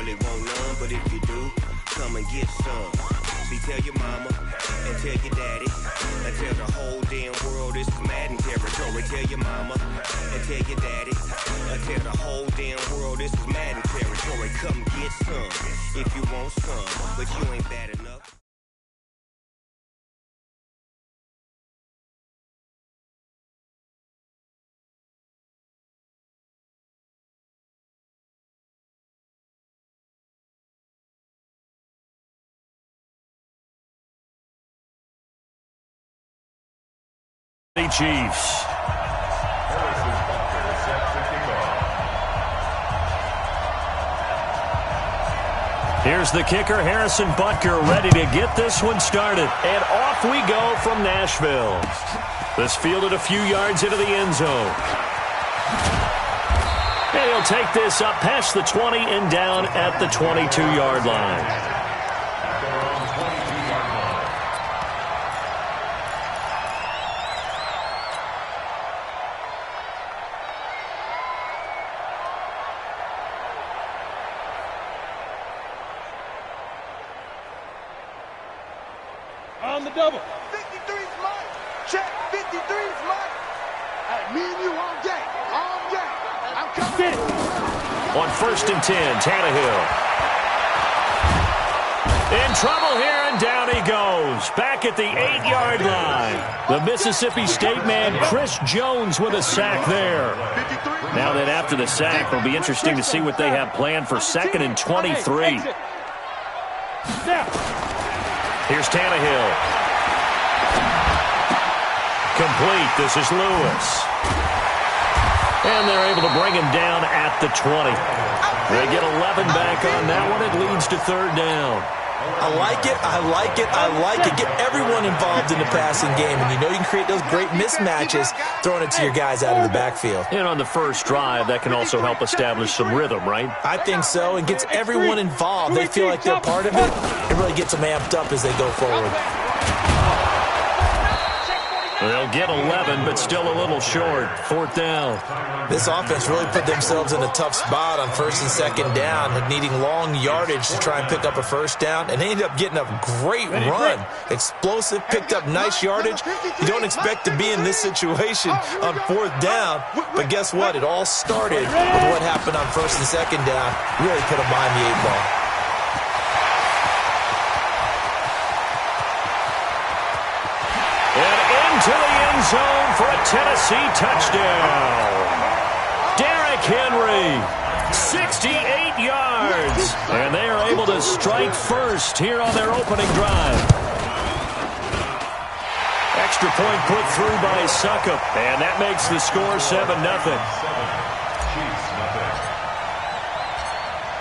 really want none, but if you do, come and get some. See, tell your mama and tell your daddy and tell the whole damn world this is Madden territory. Tell your mama and tell your daddy and tell the whole damn world this is Madden territory. Come get some if you want some, but you ain't bad enough. Chiefs. Here's the kicker, Harrison Butker, ready to get this one started. And off we go from Nashville. This fielded a few yards into the end zone. And he'll take this up past the 20 and down at the 22-yard line. On the double. 53's mine. Check. 53's mine. Hey, me and you all day. All day. I'm coming. On 1st and 10, Tannehill. In trouble here, and down he goes. Back at the 8-yard line. The Mississippi State man, Chris Jones, with a sack there. Now then, after the sack, it'll be interesting to see what they have planned for 2nd and 23. Here's Tannehill. Complete. This is Lewis. And they're able to bring him down at the 20. They get 11 back on that one. It leads to 3rd down. I like it. I like it. I like it. Get everyone involved in the passing game. And you know you can create those great mismatches throwing it to your guys out of the backfield. And on the first drive, that can also help establish some rhythm, right? I think so. And gets everyone involved. They feel like they're part of it. It really gets them amped up as they go forward. They'll get 11, but still a little short. 4th down. This offense really put themselves in a tough spot on 1st and 2nd down, needing long yardage to try and pick up a 1st down, and they ended up getting a great run. Explosive, picked up nice yardage. You don't expect to be in this situation on 4th down, but guess what? It all started with what happened on 1st and 2nd down. Really put them behind the 8 ball. To the end zone for a Tennessee touchdown. Derrick Henry, 68 yards. And they are able to strike first here on their opening drive. Extra point put through by Succop. And that makes the score 7-0.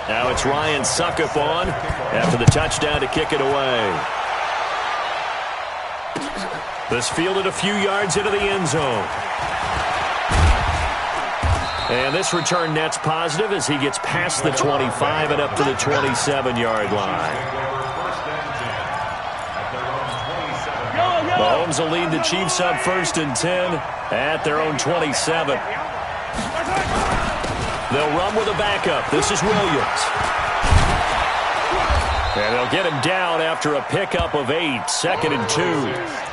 Now it's Ryan Succop on after the touchdown to kick it away. This fielded a few yards into the end zone. And this return net's positive as he gets past the 25 and up to the 27-yard line. Mahomes will lead the Chiefs on 1st and 10 at their own 27. They'll run with a backup. This is Williams. And they'll get him down after a pickup of 8, 2nd and 2.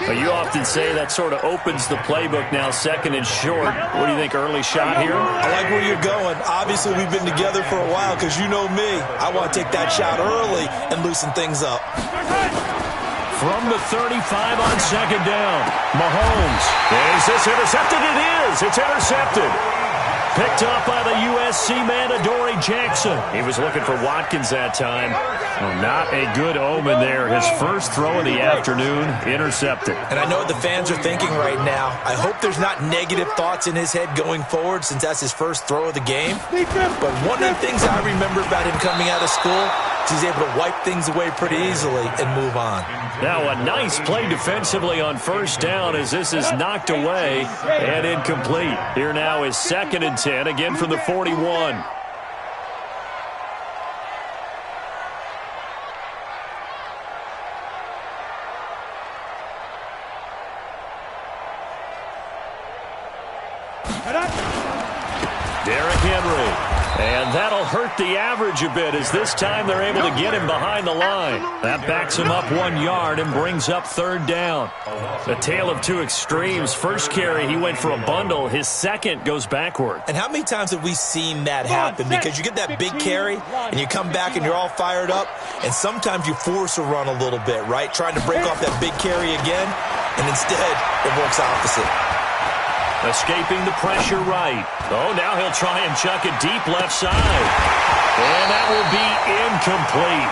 But you often say that sort of opens the playbook now, 2nd and short. What do you think, early shot here? I like where you're going. Obviously, we've been together for a while because you know me. I want to take that shot early and loosen things up. From the 35 on 2nd down, Mahomes. Is this intercepted? It is. It's intercepted. Picked up by the USC man, Adoree Jackson. He was looking for Watkins that time. Well, not a good omen there. His first throw of the afternoon, intercepted. And I know what the fans are thinking right now. I hope there's not negative thoughts in his head going forward since that's his first throw of the game. But one of the things I remember about him coming out of school is he's able to wipe things away pretty easily and move on. Now a nice play defensively on 1st down as this is knocked away and incomplete. Here now is 2nd and 10, again from the 41. Derrick Henry. And that'll hurt the average a bit, as this time they're able to get him behind the line. That backs him up 1 yard and brings up third down. A tale of two extremes. First carry, he went for a bundle. His second goes backward. And how many times have we seen that happen? Because you get that big carry, and you come back and you're all fired up, and sometimes you force a run a little bit, right? Trying to break off that big carry again, and instead it works opposite. Escaping the pressure right. Oh, now he'll try and chuck it deep left side. And that will be incomplete.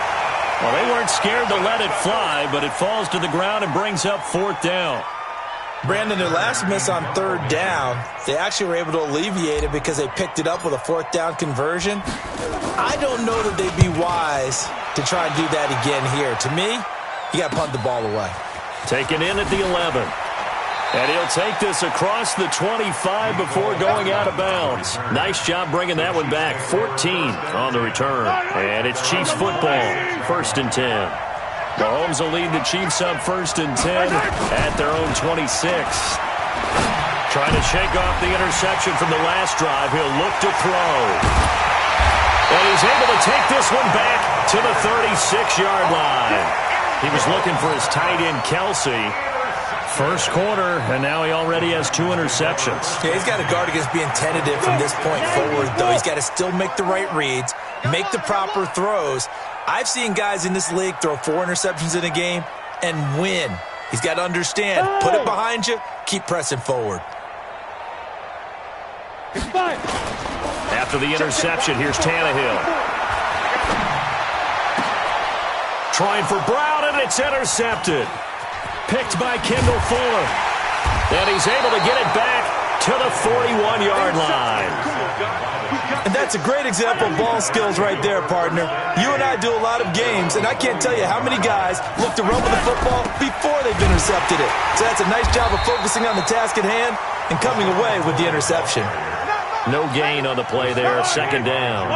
Well, they weren't scared to let it fly, but it falls to the ground and brings up fourth down. Brandon, their last miss on third down, they actually were able to alleviate it because they picked it up with a fourth down conversion. I don't know that they'd be wise to try and do that again here. To me, you got to punt the ball away. Taken in at the 11. And he'll take this across the 25 before going out of bounds. Nice job bringing that one back. 14 on the return. And it's Chiefs football. 1st and 10. Mahomes will lead the Chiefs up 1st and 10 at their own 26. Trying to shake off the interception from the last drive. He'll look to throw. And he's able to take this one back to the 36-yard line. He was looking for his tight end, Kelsey. First quarter, and now he already has 2 interceptions. Yeah, he's got to guard against being tentative from this point forward, though. He's got to still make the right reads, make the proper throws. I've seen guys in this league throw 4 interceptions in a game and win. He's got to understand, put it behind you, keep pressing forward. After the interception, here's Tannehill. Trying for Brown, and it's intercepted. Picked by Kendall Fuller. And he's able to get it back to the 41-yard line. And that's a great example of ball skills right there, partner. You and I do a lot of games, and I can't tell you how many guys look to run with the football before they've intercepted it. So that's a nice job of focusing on the task at hand and coming away with the interception. No gain on the play there. 2nd down.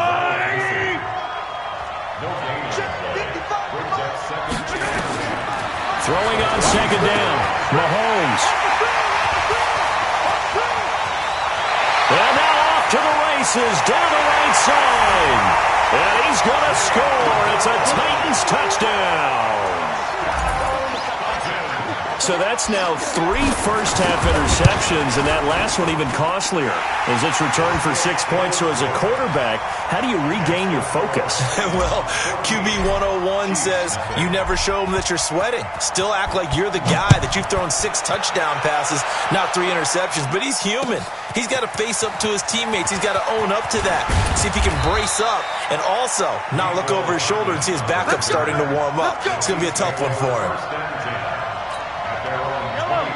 Throwing on 2nd down. Mahomes. And now off to the races down the right side. And he's going to score. It's a Titans touchdown. So that's now 3 first-half interceptions, and that last one even costlier as it's returned for 6 points. So as a quarterback, how do you regain your focus? Well, QB 101 says you never show them that you're sweating. Still act like you're the guy, that you've thrown 6 touchdown passes, not 3 interceptions. But he's human. He's got to face up to his teammates. He's got to own up to that. See if he can brace up and also not look over his shoulder and see his backup starting to warm up. It's going to be a tough one for him.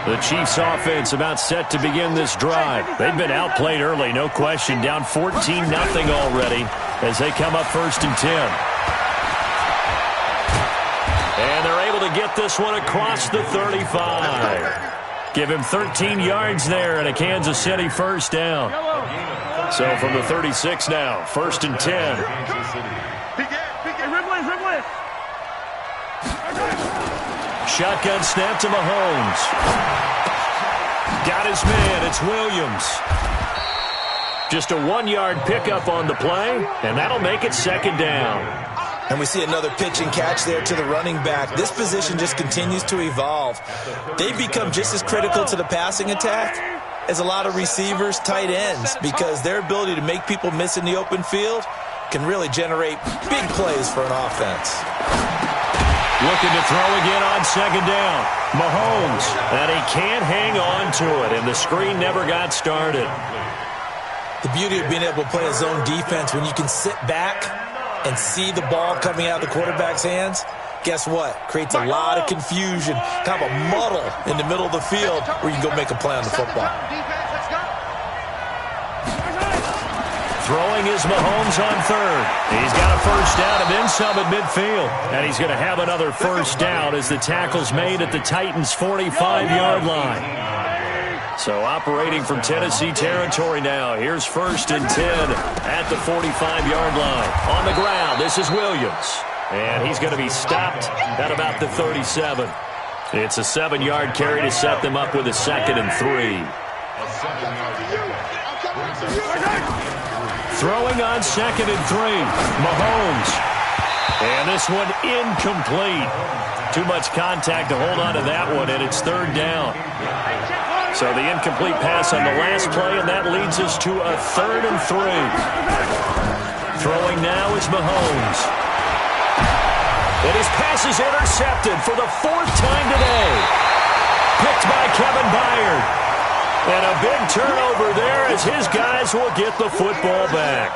The Chiefs offense about set to begin this drive. They've been outplayed early, no question. Down 14-0 already as they come up 1st and 10. And they're able to get this one across the 35. Give him 13 yards there and a Kansas City first down. So from the 36 now, 1st and 10. Shotgun snap to Mahomes. Got his man. It's Williams. Just a 1-yard pickup on the play, and that'll make it 2nd down. And we see another pitch and catch there to the running back. This position just continues to evolve. They've become just as critical to the passing attack as a lot of receivers, tight ends, because their ability to make people miss in the open field can really generate big plays for an offense. Looking to throw again on 2nd down. Mahomes, and he can't hang on to it, and the screen never got started. The beauty of being able to play a zone defense, when you can sit back and see the ball coming out of the quarterback's hands, guess what? Creates a lot of confusion, kind of a muddle in the middle of the field where you can go make a play on the football. Throwing is Mahomes on 3rd. He's got a first down and then some at midfield. And he's going to have another first down as the tackle's made at the Titans' 45-yard line. So operating from Tennessee territory now. Here's 1st and 10 at the 45-yard line. On the ground, this is Williams. And he's going to be stopped at about the 37. It's a 7-yard carry to set them up with a 2nd and 3. Throwing on 2nd and 3. Mahomes. And this one incomplete. Too much contact to hold on to that one, and it's 3rd down. So the incomplete pass on the last play, and that leads us to a 3rd and 3. Throwing now is Mahomes. And his pass is intercepted for the 4th time today. Picked by Kevin Byard. And a big turnover there as his guys will get the football back.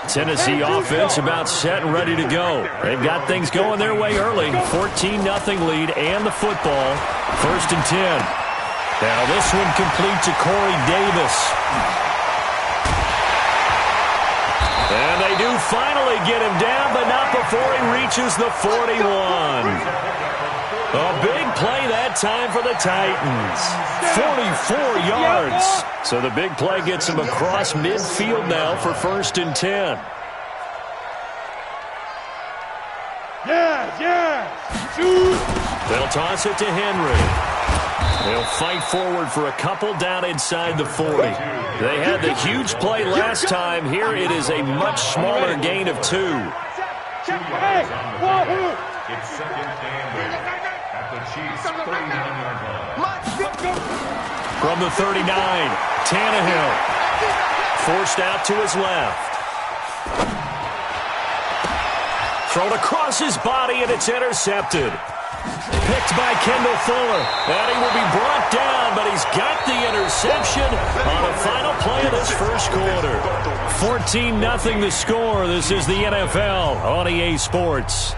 Tennessee offense about set and ready to go. They've got things going their way early. 14-0 lead and the football. 1st and 10. Now this one complete to Corey Davis. And they do finally get him down, but not before he reaches the 41. A big play that time for the Titans. 44 yards. So the big play gets him across midfield now for 1st and 10. They'll toss it to Henry. They'll fight forward for a couple down inside the 40. They had the huge play last time. Here it is a much smaller gain of 2. It's 2nd and 8 at the Chiefs' 39-yard line. From the 39, Tannehill. Forced out to his left. Thrown across his body, and it's intercepted. Picked by Kendall Fuller. And he will be brought down, but he's got the interception on the final play of this first quarter. 14-0 the score. This is the NFL on EA Sports.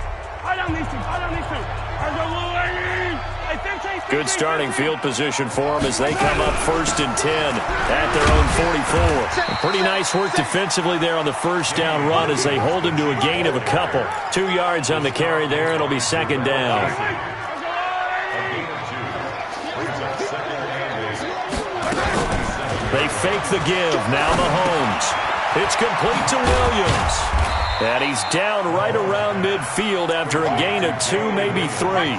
Good starting field position for them as they come up 1st and 10 at their own 44. Pretty nice work defensively there on the 1st down run as they hold him to a gain of a couple. 2 yards on the carry there. It'll be 2nd down. They fake the give. Now Mahomes. It's complete to Williams. And he's down right around midfield after a gain of 2, maybe 3.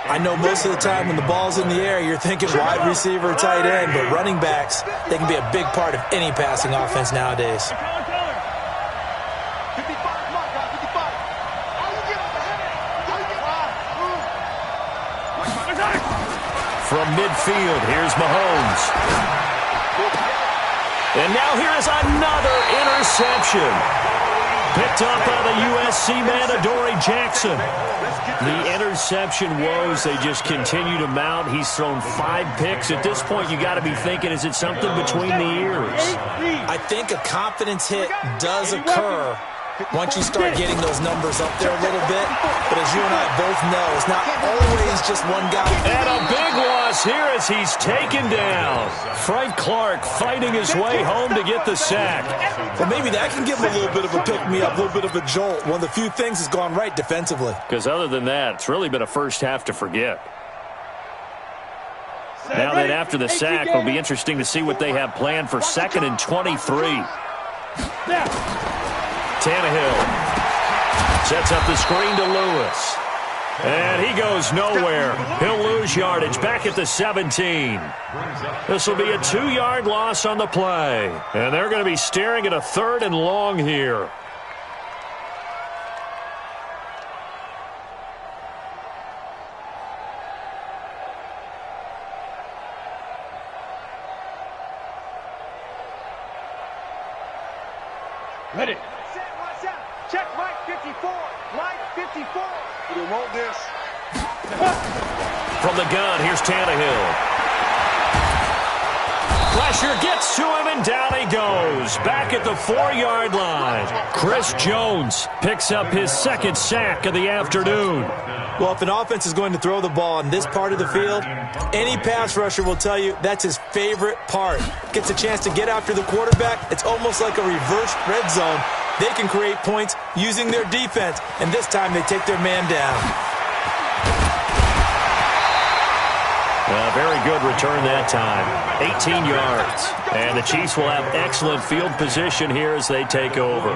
I know most of the time when the ball's in the air, you're thinking wide receiver, tight end, but running backs, they can be a big part of any passing offense nowadays. From midfield, here's Mahomes. And now here is another interception. Picked up by the USC man, Adoree Jackson. The interception woes, they just continue to mount. He's thrown 5 picks. At this point, you got to be thinking, is it something between the ears? I think a confidence hit does occur once you start getting those numbers up there a little bit. But as you and I both know, it's not always just one guy. And a big loss here as he's taken down. Frank Clark fighting his way home to get the sack. Well, maybe that can give him a little bit of a pick-me-up, a little bit of a jolt. One of the few things has gone right defensively. Because other than that, it's really been a first half to forget. Now that after the sack, it'll be interesting to see what they have planned for 2nd and 23. Tannehill sets up the screen to Lewis. And he goes nowhere. He'll lose yardage back at the 17. This will be a 2-yard loss on the play. And they're going to be staring at a 3rd and long here. Ready. Watch out. Check Mike 54. Mike 54. We want this. From the gun, here's Tannehill. Pressure gets to him, and down he goes. Back at the 4-yard line. Chris Jones picks up his 2nd sack of the afternoon. Well, if an offense is going to throw the ball in this part of the field, any pass rusher will tell you that's his favorite part. Gets a chance to get after the quarterback. It's almost like a reverse red zone. They can create points using their defense, and this time they take their man down. Very good return that time. 18 yards. And the Chiefs will have excellent field position here as they take over.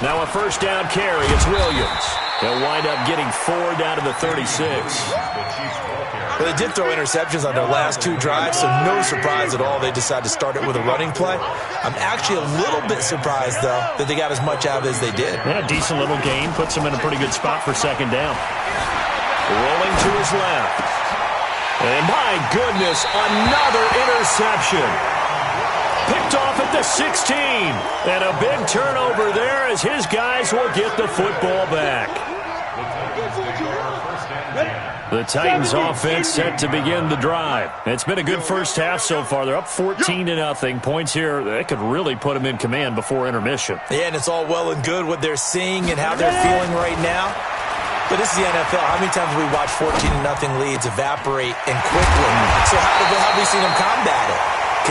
Now a 1st down carry. It's Williams. They'll wind up getting 4 down to the 36. The Chiefs' Well, they did throw interceptions on their last 2 drives, so no surprise at all they decided to start it with a running play. I'm actually a little bit surprised, though, that they got as much out of it as they did. Yeah, decent little gain. Puts them in a pretty good spot for second down. Rolling to his left. And my goodness, another interception. Picked off at the 16. And a big turnover there as his guys will get the football back. The Titans offense set to begin the drive. It's been a good first half so far. They're up 14-0. Points here, that could really put them in command before intermission. Yeah, and it's all well and good what they're seeing and how they're feeling right now. But this is the NFL. How many times have we watched 14-0 leads evaporate and quickly? So how have we seen them combat it?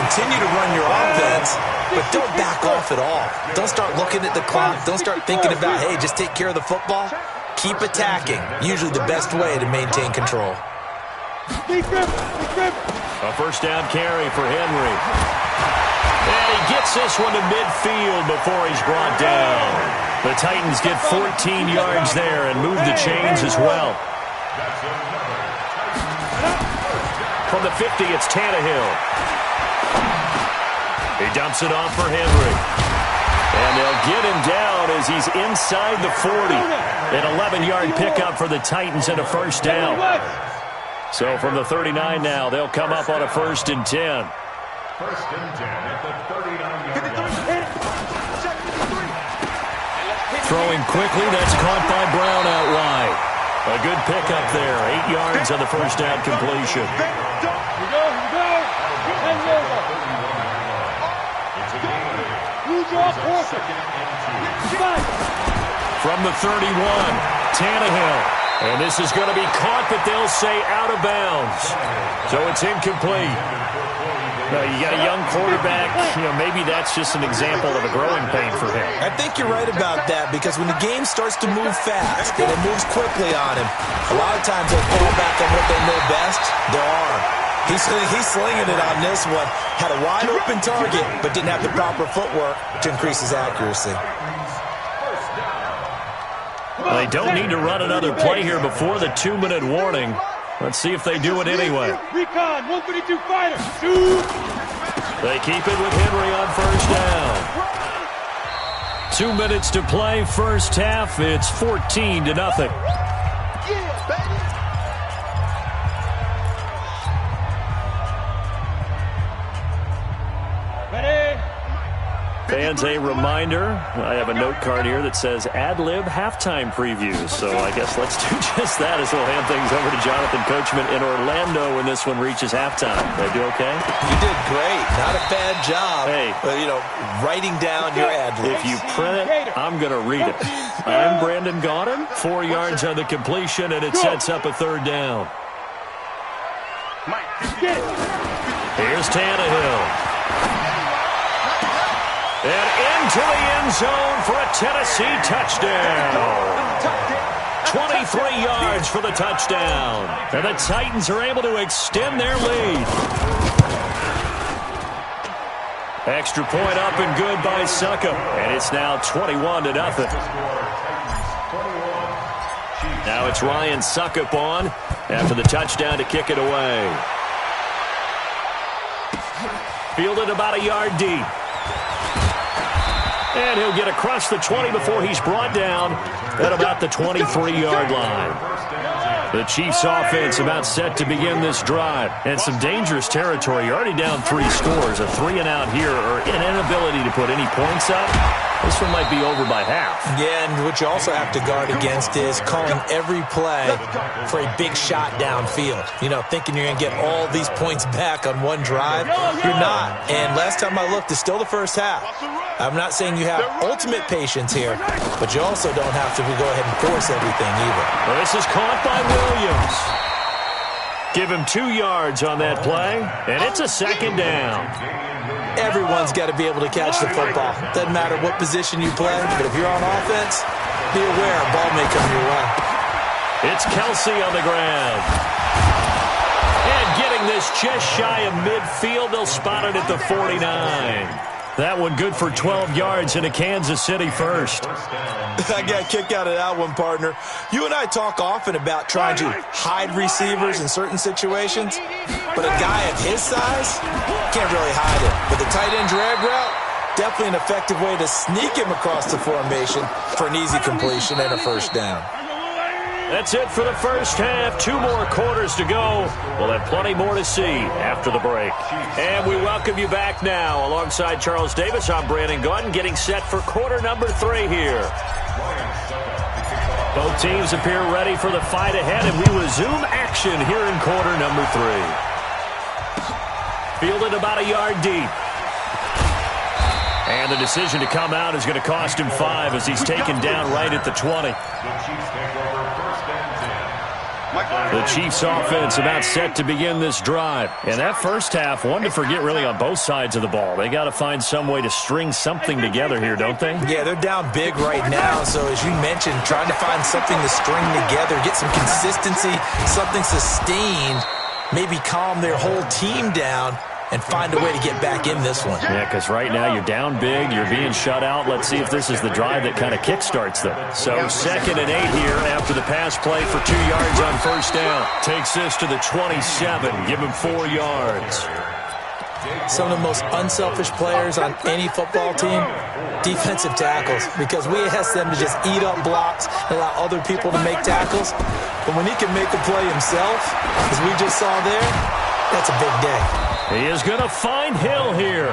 Continue to run your offense, but don't back off at all. Don't start looking at the clock. Don't start thinking about, hey, just take care of the football. Keep attacking. Usually the best way to maintain control. A first down carry for Henry. And he gets this one to midfield before he's brought down. The Titans get 14 yards there and move the chains as well. From the 50, it's Tannehill. He dumps it off for Henry. And they'll get him down as he's inside the 40. An 11-yard pickup for the Titans and a first down. So from the 39 now, they'll come up on a 1st and 10. First and 10 at the 39-yard line. Throwing quickly, that's caught by Brown out wide. A good pickup there, 8 yards on the first down completion. From the 31, Tannehill. And this is going to be caught, but they'll say out of bounds. So it's incomplete. You got a young quarterback. Maybe that's just an example of a growing pain for him. I think you're right about that, because when the game starts to move fast and it moves quickly on him, a lot of times they'll fall back on what they know best, their arm. He's slinging it on this one. Had a wide open target, but didn't have the proper footwork to increase his accuracy. Well, they don't need to run another play here before the 2-minute warning. Let's see if they do it anyway. Recon, 132 fighter. They keep it with Henry on first down. 2 minutes to play, first half. It's 14-0. Yeah, baby. Fans, a reminder, I have a note card here that says ad-lib halftime previews. So I guess let's do just that as we'll hand things over to Jonathan Coachman in Orlando when this one reaches halftime. Did I do okay? You did great. Not a bad job. Hey. But, writing down your ad-libs. If you print it, I'm going to read it. I'm Brandon Gaudin. 4 yards on the completion, and it sets up a third down. Here's Tannehill. And into the end zone for a Tennessee touchdown. 23 yards for the touchdown. And the Titans are able to extend their lead. Extra point up and good by Succop. And it's now 21-0. Now it's Ryan Succop on after the touchdown to kick it away. Fielded about a yard deep. And he'll get across the 20 before he's brought down at about the 23-yard line. The Chiefs offense about set to begin this drive. And some dangerous territory. You're already down 3 scores. A 3-and-out here or an inability to put any points up. This one might be over by half. Yeah, and what you also have to guard against is calling every play for a big shot downfield. Thinking you're going to get all these points back on one drive. You're not. And last time I looked, it's still the first half. I'm not saying you have ultimate patience here, but you also don't have to go ahead and force everything either. Well, this is caught by Williams. Give him 2 yards on that play, and it's a second down. Everyone's got to be able to catch the football. Doesn't matter what position you play, but if you're on offense, be aware a ball may come your way. It's Kelsey on the ground. And getting this just shy of midfield, they'll spot it at the 49. That one good for 12 yards and a Kansas City first. I got a kick out of that one, partner. You and I talk often about trying to hide receivers in certain situations, but a guy of his size can't really hide it. But the tight end drag route, definitely an effective way to sneak him across the formation for an easy completion and a first down. That's it for the first half. 2 more quarters to go. We'll have plenty more to see after the break. And we welcome you back now. Alongside Charles Davis, I'm Brandon Gordon, getting set for quarter number 3 here. Both teams appear ready for the fight ahead, and we resume action here in quarter number 3. Fielded about a yard deep. And the decision to come out is going to cost him 5 as he's taken down right at the 20. The Chiefs offense about set to begin this drive. And that first half, one to forget really on both sides of the ball. They got to find some way to string something together here, don't they? Yeah, they're down big right now. So as you mentioned, trying to find something to string together, get some consistency, something sustained, maybe calm their whole team down and find a way to get back in this one. Yeah, because right now you're down big, you're being shut out. Let's see if this is the drive that kind of kickstarts them. So 2nd and 8 here after the pass play for 2 yards on first down. Takes this to the 27, give him 4 yards. Some of the most unselfish players on any football team, defensive tackles, because we ask them to just eat up blocks and allow other people to make tackles. But when he can make a play himself, as we just saw there, that's a big day. He is going to find Hill here.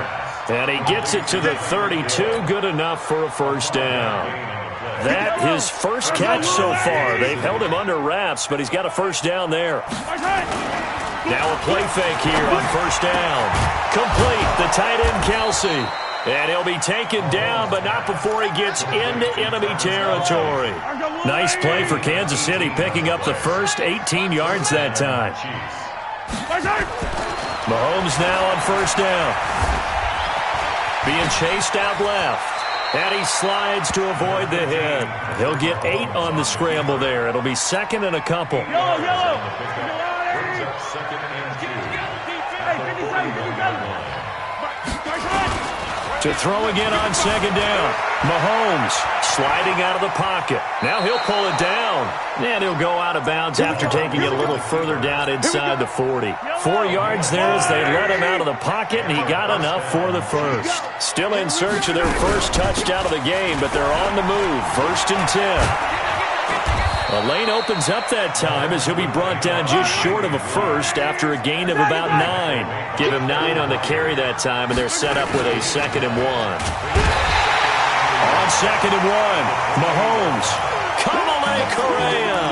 And he gets it to the 32. Good enough for a first down. That his first catch so far. They've held him under wraps, but he's got a first down there. Now a play fake here on first down. Complete, the tight end Kelsey. And he'll be taken down, but not before he gets into enemy territory. Nice play for Kansas City, picking up the first 18 yards that time. Mahomes now on first down. Being chased out left. And he slides to avoid the hit. He'll get 8 on the scramble there. It'll be 2nd and a couple. To throw again on 2nd down. Mahomes sliding out of the pocket. Now he'll pull it down. And he'll go out of bounds after taking it a little further down inside the 40. 4 yards there as they let him out of the pocket, and he got enough for the first. Still in search of their first touchdown of the game, but they're on the move. 1st and 10. The lane opens up that time as he'll be brought down just short of a first after a gain of about 9. Give him 9 on the carry that time, and they're set up with a 2nd and 1. On 2nd and 1, Mahomes. Kamale Correa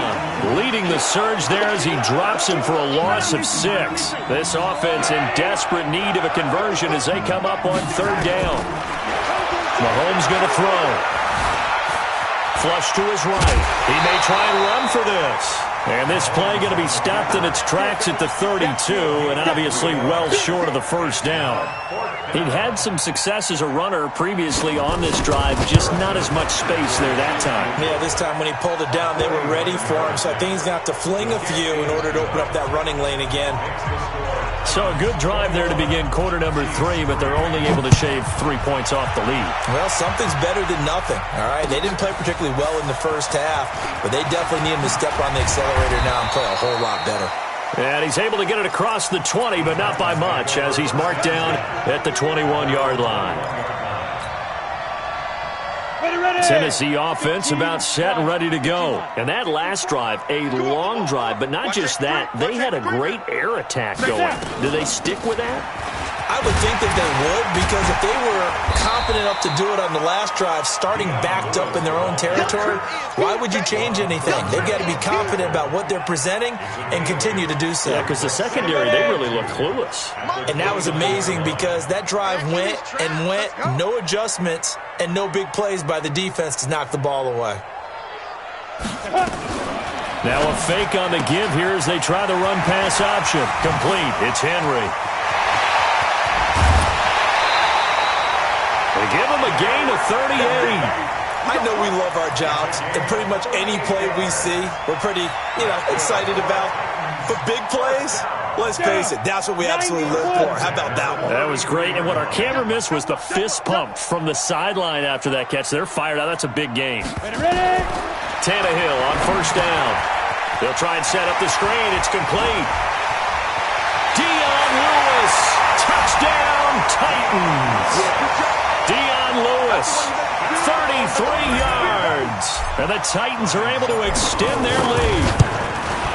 leading the surge there as he drops him for a loss of 6. This offense in desperate need of a conversion as they come up on 3rd down. Mahomes going to throw. Flush to his right. He may try and run for this. And this play going to be stopped in its tracks at the 32, and obviously well short of the first down. He'd had some success as a runner previously on this drive, just not as much space there that time. Yeah, this time when he pulled it down, they were ready for him, so I think he's going to have to fling a few in order to open up that running lane again. So a good drive there to begin quarter number 3, but they're only able to shave 3 points off the lead. Well, something's better than nothing, all right? They didn't play particularly well in the first half, but they definitely need him to step on the accelerator now and play a whole lot better. And he's able to get it across the 20, but not by much, as he's marked down at the 21-yard line. Tennessee offense about set and ready to go. And that last drive, a long drive, but not just that. They had a great air attack going. Do they stick with that? I would think that they would, because if they were confident enough to do it on the last drive, starting backed up in their own territory, why would you change anything? They've got to be confident about what they're presenting and continue to do so. Yeah, because the secondary, they really look clueless. And that was amazing because that drive went and went, no adjustments and no big plays by the defense to knock the ball away. Now a fake on the give here as they try the run-pass option. Complete. It's Henry. They give him a gain of 38. I know we love our jobs, and pretty much any play we see, we're pretty, excited about. for big plays? Let's face it, that's what we absolutely live for. How about that one? That was great. And what our camera missed was the fist pump from the sideline after that catch. They're fired out. That's a big game. Tannehill on first down. They'll try and set up the screen. It's complete. Dion Lewis. Touchdown, Titans. Dion Lewis, 33 yards. And the Titans are able to extend their lead.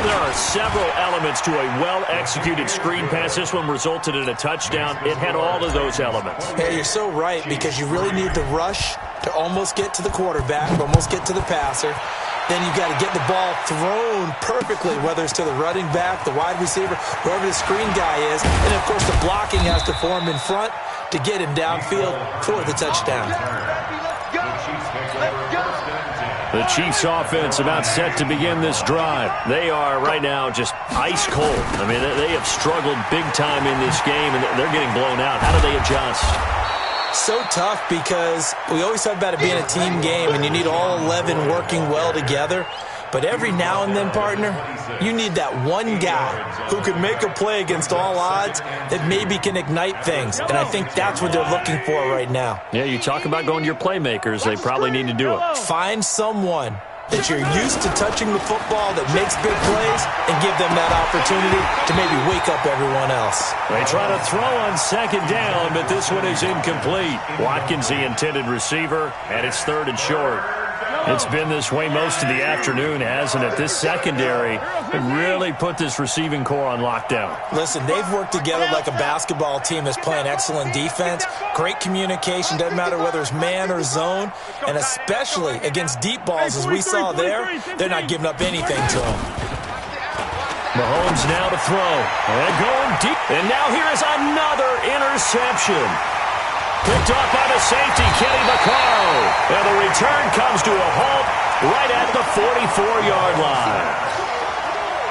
There are several elements to a well-executed screen pass. This one resulted in a touchdown. It had all of those elements. Yeah, you're so right, because you really need to rush to almost get to the quarterback, almost get to the passer. Then you've got to get the ball thrown perfectly, whether it's to the running back, the wide receiver, whoever the screen guy is. And, of course, the blocking has to form in front to get him downfield for the touchdown. The Chiefs offense about set to begin this drive. They are right now just ice cold. I mean, they have struggled big time in this game, and they're getting blown out. How do they adjust? So tough, because we always talk about it being a team game, and you need all 11 working well together. But every now and then, partner, you need that one guy who can make a play against all odds that maybe can ignite things. And I think that's what they're looking for right now. Yeah, you talk about going to your playmakers. They probably need to do it. Find someone that you're used to touching the football that makes big plays and give them that opportunity to maybe wake up everyone else. They try to throw on second down, but this one is incomplete. Watkins, the intended receiver, and it's third and short. It's been this way most of the afternoon, hasn't it? This secondary really put this receiving core on lockdown. Listen, they've worked together like a basketball team that's playing excellent defense. Great communication, doesn't matter whether it's man or zone. And especially against deep balls, as we saw there, they're not giving up anything to them. Mahomes now to throw. And going deep. And now here is another interception. Picked off by the safety, Kenny Vaccaro. And the return comes to a halt right at the 44-yard line.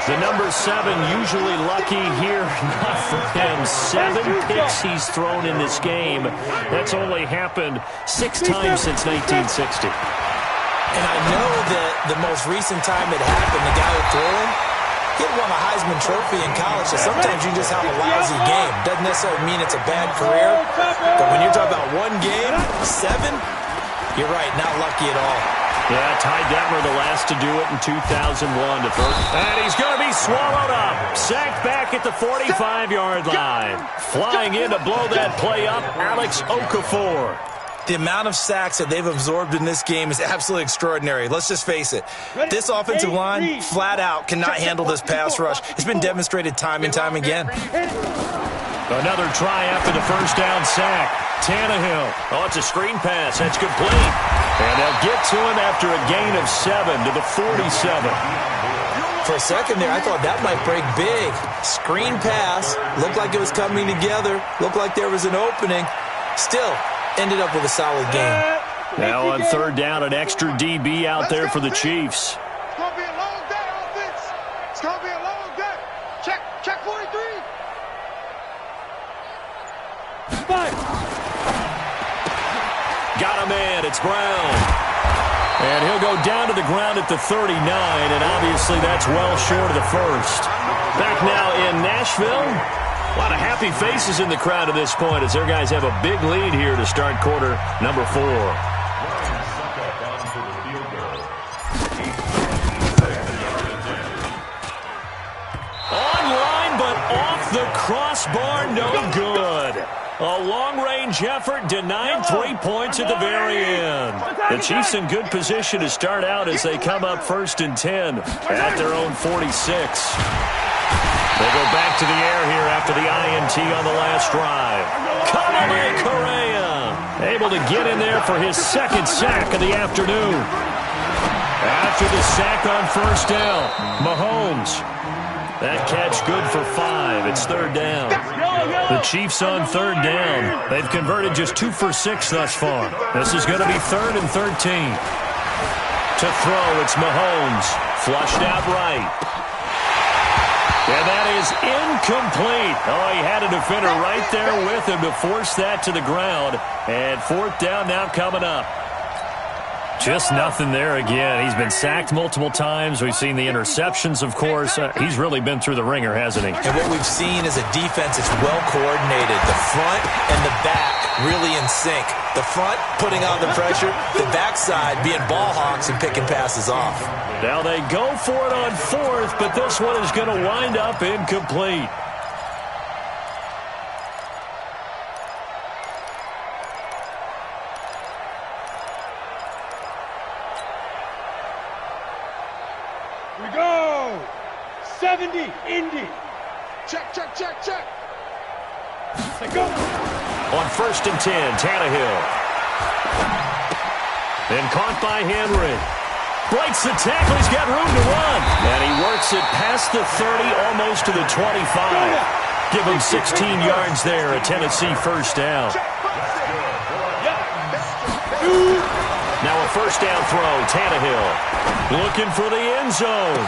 The number 7 usually lucky here. Not for him. 7 picks he's thrown in this game. That's only happened 6 times since 1960. And I know that the most recent time it happened, the guy who threw him, he won a Heisman Trophy in college, so sometimes you just have a lousy game. Doesn't necessarily mean it's a bad career, but when you're talking about one game, 7, you're right, not lucky at all. Yeah, Ty Detmer, the last to do it in 2001 to throw. And he's going to be swallowed up. Sacked back at the 45-yard line. Flying in to blow that play up, Alex Okafor. The amount of sacks that they've absorbed in this game is absolutely extraordinary. Let's just face it. This offensive line, flat out, cannot handle this pass rush. It's been demonstrated time and time again. Another try after the first down sack. Tannehill. Oh, it's a screen pass. That's complete. And they'll get to him after a gain of 7 to the 47. For a second there, I thought that might break big. Screen pass. Looked like it was coming together. Looked like there was an opening. Still ended up with a solid game. Now on third down, an extra DB out there for the Chiefs. It's going to be a long day, offense. It's going to be a long day. Check 43. Got a man. It's Brown. And he'll go down to the ground at the 39, and obviously that's well short of the first. Back now in Nashville. A lot of happy faces in the crowd at this point as their guys have a big lead here to start quarter number 4. Online, but off the crossbar, no good. A long-range effort denied 3 points at the very end. The Chiefs in good position to start out as they come up 1st and 10 at their own 46. They go back to the air here after the INT on the last drive. Kamalei Correa able to get in there for his 2nd sack of the afternoon. After the sack on first down, Mahomes. That catch good for 5. It's 3rd down. The Chiefs on 3rd down. They've converted just 2 for 6 thus far. This is going to be 3rd and 13. To throw, it's Mahomes. Flushed out right. And that is incomplete. Oh, he had a defender right there with him to force that to the ground. And 4th down now coming up. Just nothing there again. He's been sacked multiple times. We've seen the interceptions, of course. He's really been through the ringer, hasn't he? And what we've seen is a defense that's well coordinated. The front and the back really in sync. The front putting on the pressure, the backside being ball hawks and picking passes off. Now they go for it on fourth, but this one is going to wind up incomplete. We go. 70, Indy. Check, check, check, check. Let's go. On 1st and 10, Tannehill. Then caught by Henry. Breaks the tackle. He's got room to run. And he works it past the 30, almost to the 25. Give him 16 yards there, a Tennessee first down. Now a first down throw, Tannehill. Looking for the end zone.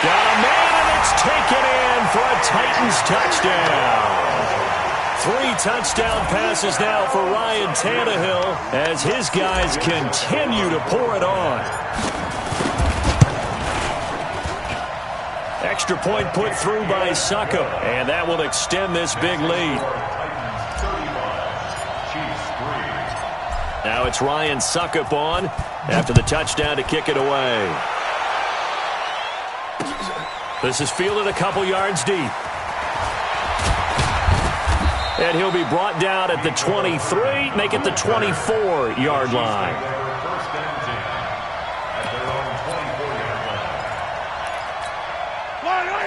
Got a man, and it's taken in for a Titans touchdown. 3 touchdown passes now for Ryan Tannehill as his guys continue to pour it on. Extra point put through by Succop, and that will extend this big lead. Now it's Ryan Succop on after the touchdown to kick it away. This is fielded a couple yards deep. And he'll be brought down at the 23, make it the 24-yard line.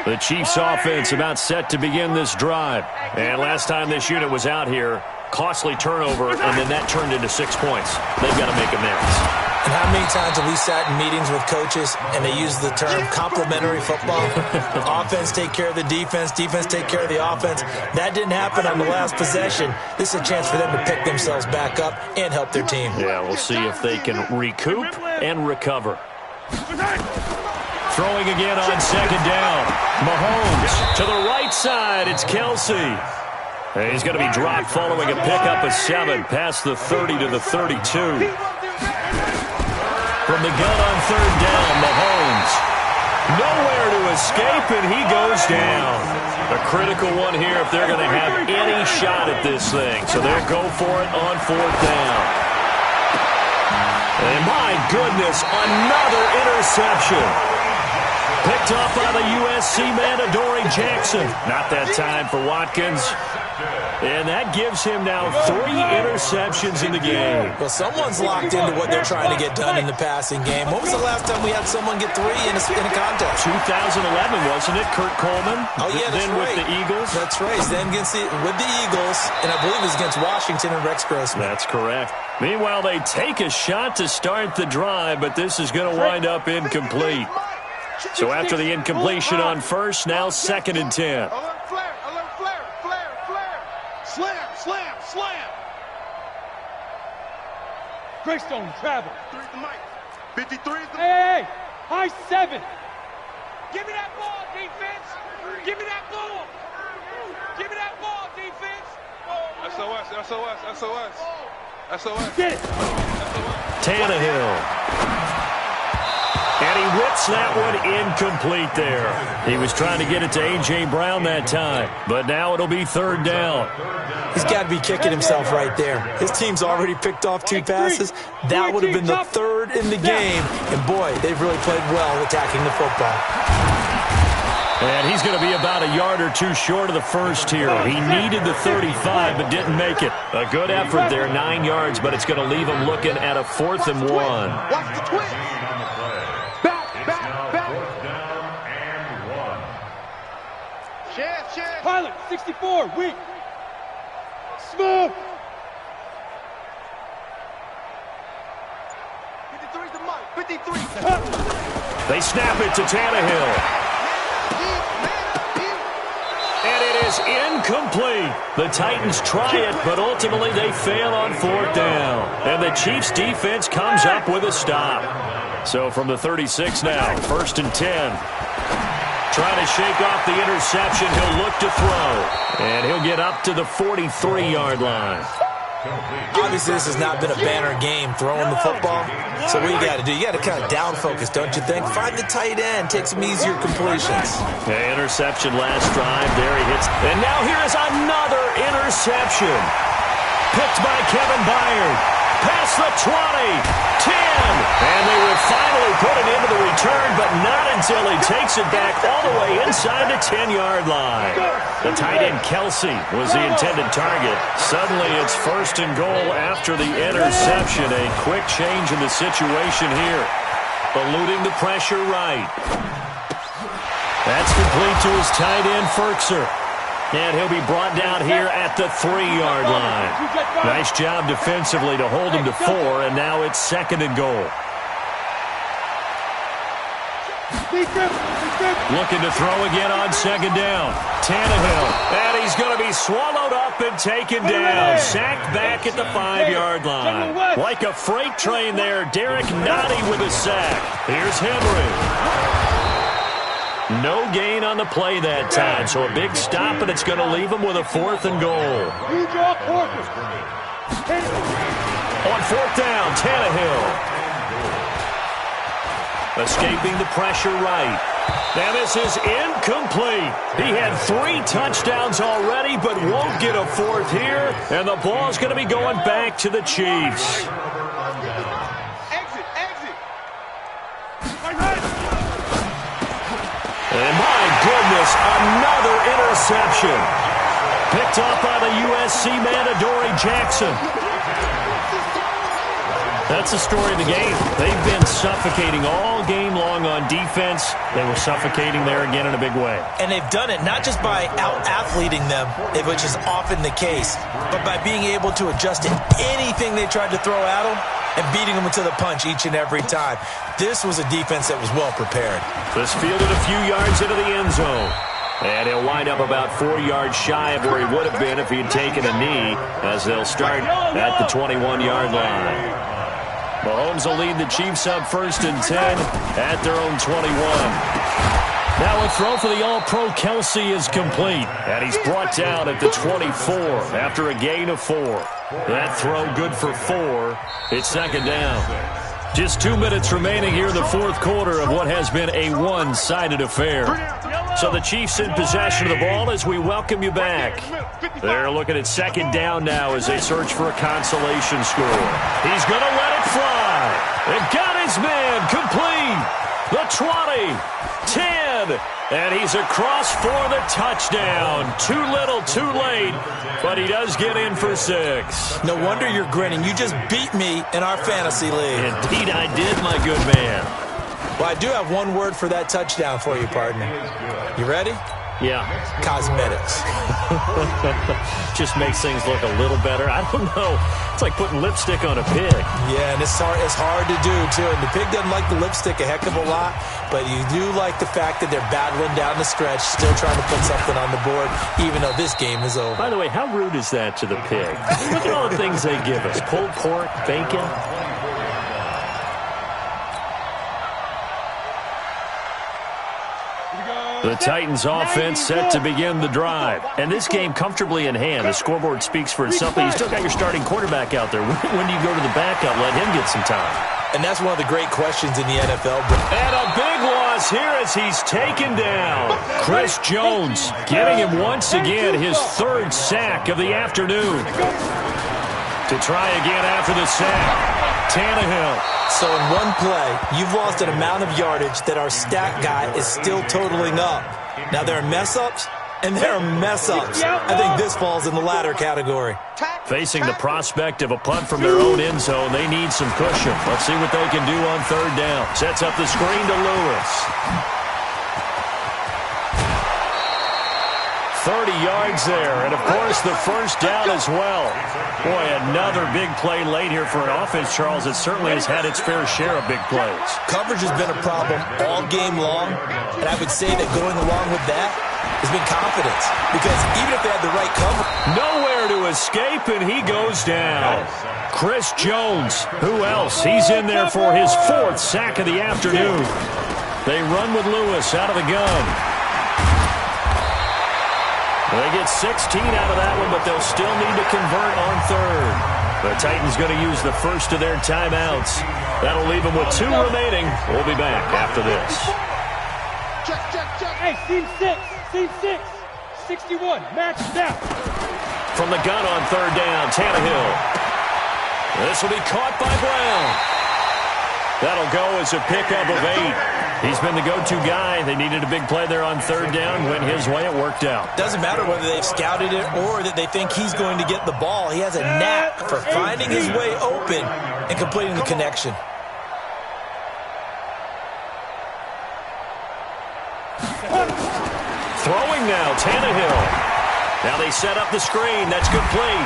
The Chiefs offense about set to begin this drive. And last time this unit was out here, costly turnover, and then that turned into 6 points. They've got to make amends. And how many times have we sat in meetings with coaches and they use the term complementary football? Offense take care of the defense, defense take care of the offense. That didn't happen on the last possession. This is a chance for them to pick themselves back up and help their team. Yeah, we'll see if they can recoup and recover. Throwing again on second down. Mahomes to the right side. It's Kelsey. And he's going to be dropped following a pickup of 7 past the 30 to the 32. From the gun on third down, Mahomes. Nowhere to escape, and he goes down. A critical one here if they're going to have any shot at this thing. So they'll go for it on fourth down. And my goodness, another interception. Picked up by the USC man, Adoree Jackson. Not that time for Watkins. And that gives him now 3 interceptions in the game. Well, someone's locked into what they're trying to get done in the passing game. When was the last time we had someone get 3 in a contest? 2011, wasn't it? Kurt Coleman. Oh, yeah, that's then right. With the Eagles. That's right. Then with the Eagles, and I believe it was against Washington and Rex Grossman. That's correct. Meanwhile, they take a shot to start the drive, but this is going to wind up incomplete. So after the incompletion on first, now 2nd and 10. Slam, slam, slam. Greystone, travel. 53's the mic. 53's the mic. Hey, high 7. Give me that ball, defense. Give me that ball. Give me that ball, defense. SOS, SOS, SOS. SOS. Get it. Tannehill. And he whips that one incomplete there. He was trying to get it to A.J. Brown that time, but now it'll be third down. He's got to be kicking himself right there. His team's already picked off 2 passes. That would have been the 3rd in the game. And, boy, they've really played well attacking the football. And he's going to be about a yard or 2 short of the first here. He needed the 35 but didn't make it. A good effort there, 9 yards, but it's going to leave him looking at a 4th and 1. Watch the twist. Pilot, 64, weak. Smooth. 53's the mic. 53. They snap it to Tannehill. And it is incomplete. The Titans try it, but ultimately they fail on fourth down. And the Chiefs defense comes up with a stop. So from the 36 now, 1st and 10. Trying to shake off the interception. He'll look to throw. And he'll get up to the 43-yard line. Obviously, this has not been a banner game throwing the football. So what you got to do, you got to kind of down focus, don't you think? Find the tight end, take some easier completions. Okay, interception last drive. There he hits. And now here is another interception. Picked by Kevin Byard. Past the 20, 10. And they will finally put it into the return, but not until he takes it back all the way inside the 10-yard line. The tight end Kelsey was the intended target. Suddenly it's first and goal after the interception. A quick change in the situation here. Eluding the pressure right. That's complete to his tight end Ferkser. And he'll be brought down here at the 3-yard line. Nice job defensively to hold him to 4, and now it's second and goal. Looking to throw again on second down. Tannehill, and he's going to be swallowed up and taken down. Sacked back at the 5-yard line. Like a freight train there, Derek Nottie with a sack. Here's Henry. No gain on the play that time, so a big stop, and it's going to leave him with a 4th and goal. On 4th down, Tannehill. Escaping the pressure right. Now this is incomplete. He had 3 touchdowns already, but won't get a 4th here, and the ball's going to be going back to the Chiefs. And my goodness, another interception. Picked up by the USC man, Adoree Jackson. That's the story of the game. They've been suffocating all game long on defense. They were suffocating there again in a big way. And they've done it not just by out-athleting them, which is often the case, but by being able to adjust to anything they tried to throw at them and beating them to the punch each and every time. This was a defense that was well prepared. This fielded a few yards into the end zone. And he'll wind up about 4 yards shy of where he would have been if he had taken a knee, as they'll start at the 21-yard line. Mahomes will lead the Chiefs up 1st and 10 at their own 21. Now a throw for the All-Pro Kelsey is complete, and he's brought down at the 24 after a gain of 4. That throw good for 4. It's second down. Just 2 minutes remaining here in the 4th quarter of what has been a one-sided affair. So the Chiefs in possession of the ball as we welcome you back. They're looking at second down now as they search for a consolation score. He's going to let it fly. And got his man complete. The 20, 10, and he's across for the touchdown. Too little, too late, but he does get in for 6. No wonder you're grinning. You just beat me in our fantasy league. Indeed I did, my good man. Well, I do have one word for that touchdown for you, partner. You ready? Yeah. Cosmetics. Just makes things look a little better. I don't know. It's like putting lipstick on a pig. Yeah, and it's hard to do, too. And the pig doesn't like the lipstick a heck of a lot, but you do like the fact that they're battling down the stretch, still trying to put something on the board, even though this game is over. By the way, how rude is that to the pig? Look at all the things they give us. Pulled pork, bacon. The Titans offense set to begin the drive. And this game comfortably in hand. The scoreboard speaks for itself. But you still got your starting quarterback out there. When do you go to the backup? Let him get some time. And that's one of the great questions in the NFL. And a big loss here as he's taken down. Chris Jones getting him once again his 3rd sack of the afternoon. To try again after the sack. Tannehill. So in one play, you've lost an amount of yardage that our stat guy is still totaling up. Now, there are mess-ups, and there are mess-ups. I think this falls in the latter category. Facing the prospect of a punt from their own end zone, they need some cushion. Let's see what they can do on 3rd down. Sets up the screen to Lewis. 30 yards there, and of course the 1st down as well. Boy, another big play late here for an offense, Charles, that certainly has had its fair share of big plays. Coverage has been a problem all game long, and I would say that going along with that has been confidence, because even if they had the right cover. Nowhere to escape, and he goes down. Chris Jones, who else? He's in there for his 4th sack of the afternoon. They run with Lewis out of the gun. They get 16 out of that one, but they'll still need to convert on third. The Titans going to use the first of their timeouts. That'll leave them with 2 remaining. We'll be back after this. Check. Hey, team 6. 61. Match down. From the gun on third down, Tannehill. This will be caught by Brown. That'll go as a pickup of 8. He's been the go-to guy. They needed a big play there on third down. Went his way. It worked out. Doesn't matter whether they've scouted it or that they think he's going to get the ball. He has a knack for finding his way open and completing the connection. Throwing now, Tannehill. Now they set up the screen. That's good play.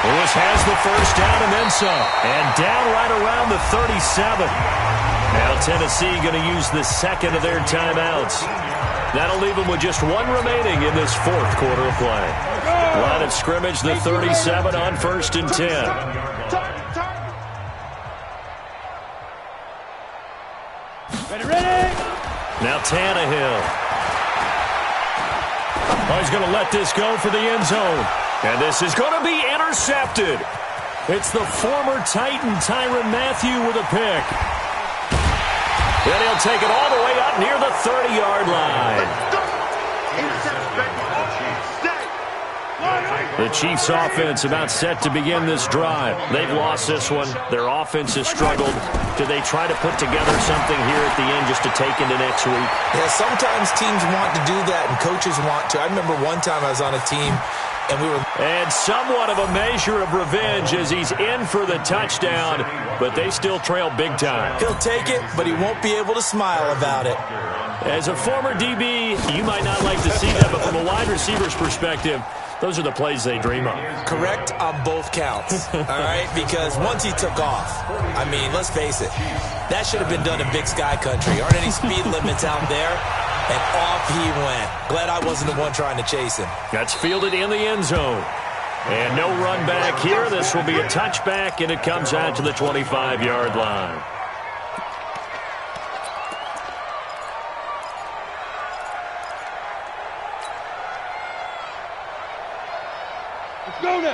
Lewis has the first down and then some. And down right around the 37. Now Tennessee going to use the second of their timeouts. That'll leave them with just 1 remaining in this fourth quarter of play. Line of scrimmage, the 37 on 1st and 10. Ready? Now Tannehill. Oh, he's going to let this go for the end zone. And this is going to be intercepted. It's the former Titan Tyrann Mathieu with a pick. Then he'll take it all the way up near the 30-yard line. The Chiefs offense about set to begin this drive. They've lost this one. Their offense has struggled. Do they try to put together something here at the end just to take into next week? Yeah, sometimes teams want to do that and coaches want to. I remember one time I was on a team and we were... And somewhat of a measure of revenge as he's in for the touchdown, but they still trail big time. He'll take it, but he won't be able to smile about it. As a former DB, you might not like to see that, but from a wide receiver's perspective, those are the plays they dream of. Correct on both counts, all right? Because once he took off, I mean, let's face it, that should have been done in Big Sky Country. Aren't any speed limits out there? And off he went. Glad I wasn't the one trying to chase him. That's fielded in the end zone. And no run back here. This will be a touchback, and it comes out to the 25-yard line.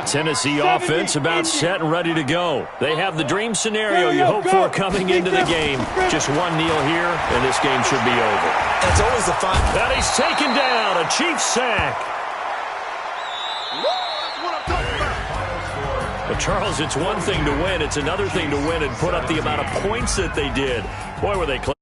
Tennessee offense about set and ready to go. They have the dream scenario you hope for coming into the game. Just one kneel here, and this game should be over. That's always the fun. And he's taken down. A Chiefs sack. But, Charles, it's one thing to win. It's another thing to win and put up the amount of points that they did. Boy, were they close.